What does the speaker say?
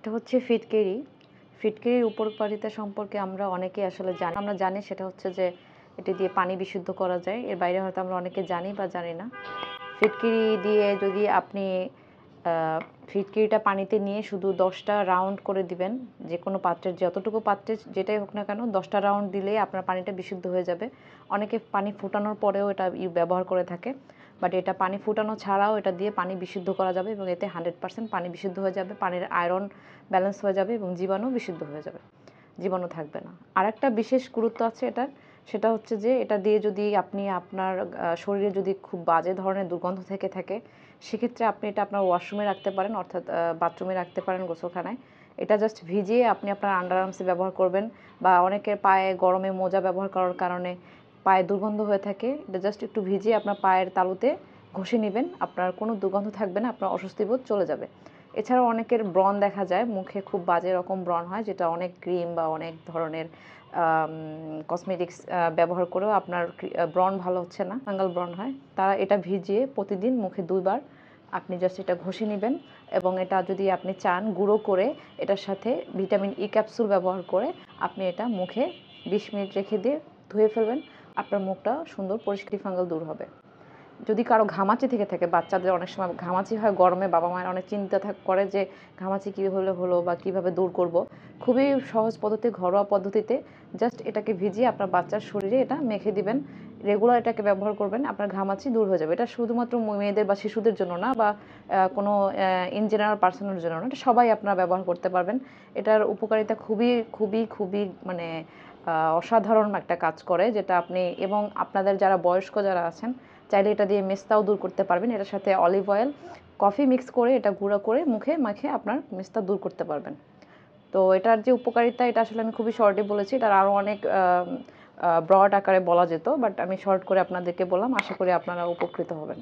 এটা হচ্ছে ফিটকিরি। ফিটকিরির উপকারিতা সম্পর্কে আমরা অনেকেই আসলে জানি। আমরা জানি সেটা হচ্ছে যে এটি দিয়ে পানি বিশুদ্ধ করা যায়। এর বাইরে হয়তো আমরা অনেকে জানি বা জানি না। ফিটকিরি দিয়ে যদি আপনি ফিটকিরিটা পানিতে নিয়ে শুধু ১০টা রাউন্ড করে দিবেন, যেকোনো পাত্রের যতটুকু পাত্রে যেটাই হোক না কেন ১০টা রাউন্ড দিলেই আপনার পানিটা বিশুদ্ধ হয়ে যাবে। অনেকে পানি ফুটানোর পরেও এটা ব্যবহার করে থাকে, বাট এটা পানি ফুটানো ছাড়াও এটা দিয়ে পানি বিশুদ্ধ করা যাবে এবং এতে 100% পানি বিশুদ্ধ হয়ে যাবে, পানির আয়রন ব্যালেন্স হয়ে যাবে এবং জীবাণু বিশুদ্ধ হয়ে যাবে, জীবাণু থাকবে না। আরেকটা বিশেষ গুরুত্ব আছে এটার, সেটা হচ্ছে যে এটা দিয়ে যদি আপনি আপনার শরীরে যদি খুব বাজে ধরনের দুর্গন্ধ থেকে থাকে, সেক্ষেত্রে আপনি এটা আপনার ওয়াশরুমে রাখতে পারেন, অর্থাৎ বাথরুমে রাখতে পারেন, গোসলখানায়। এটা জাস্ট ভিজিয়ে আপনি আপনার আন্ডারআর্মসে ব্যবহার করবেন, বা অনেকের পায়ে গরমে মোজা ব্যবহার করার কারণে পায়ে দুর্গন্ধ হয়ে থাকে, এটা জাস্ট একটু ভিজিয়ে আপনার পায়ের তালুতে ঘষে নেবেন, আপনার কোনো দুর্গন্ধ থাকবে না, আপনার অস্বস্তিবোধ চলে যাবে। এছাড়াও অনেকের ব্রণ দেখা যায়, মুখে খুব বাজে রকম ব্রণ হয়, যেটা অনেক ক্রিম বা অনেক ধরনের কসমেটিক্স ব্যবহার করেও আপনার ব্রণ ভালো হচ্ছে না, ফাঙ্গাল ব্রণ হয়। তারা এটা ভিজিয়ে প্রতিদিন মুখে 2 বার আপনি জাস্ট এটা ঘষে নেবেন, এবং এটা যদি আপনি চান গুঁড়ো করে এটার সাথে ভিটামিন ই ক্যাপসুল ব্যবহার করে আপনি এটা মুখে 20 মিনিট রেখে দিয়ে ধুয়ে ফেলবেন, আপনার মুখটা সুন্দর পরিষ্কার, ফাঙ্গাল দূর হবে। যদি কারো ঘামাচি থেকে থাকে, বাচ্চাদের অনেক সময় ঘামাচি হয় গরমে, বাবা মায়ের অনেক চিন্তা করে যে ঘামাচি কীভাবে হলো বা কীভাবে দূর করব। খুবই সহজ পদ্ধতি, ঘরোয়া পদ্ধতিতে জাস্ট এটাকে ভিজিয়ে আপনার বাচ্চার শরীরে এটা মেখে দিবেন, রেগুলার এটাকে ব্যবহার করবেন, আপনার ঘামাচি দূর হয়ে যাবে। এটা শুধুমাত্র মেয়েদের বা শিশুদের জন্য না, বা কোনো ইন জেনারেল পার্সনের জন্য না, এটা সবাই আপনারা ব্যবহার করতে পারবেন। এটার উপকারিতা খুবই খুবই খুবই মানে অসাধারণ একটা কাজ করে, যেটা আপনি এবং আপনাদের যারা বয়স্ক যারা আছেন চাইলে এটা দিয়ে মেস্তাও দূর করতে পারবেন। এটার সাথে অলিভ অয়েল, কফি মিক্স করে এটা গুঁড়ো করে মুখে মাখে আপনার মেস্তা দূর করতে পারবেন। তো এটার যে উপকারিতা, এটা আসলে আমি খুবই শর্টে বলেছি, এটার আরও অনেক ব্রড আকারে বলা যেত, বাট আমি শর্ট করে আপনাদেরকে বললাম। আশা করি আপনারা উপকৃত হবেন।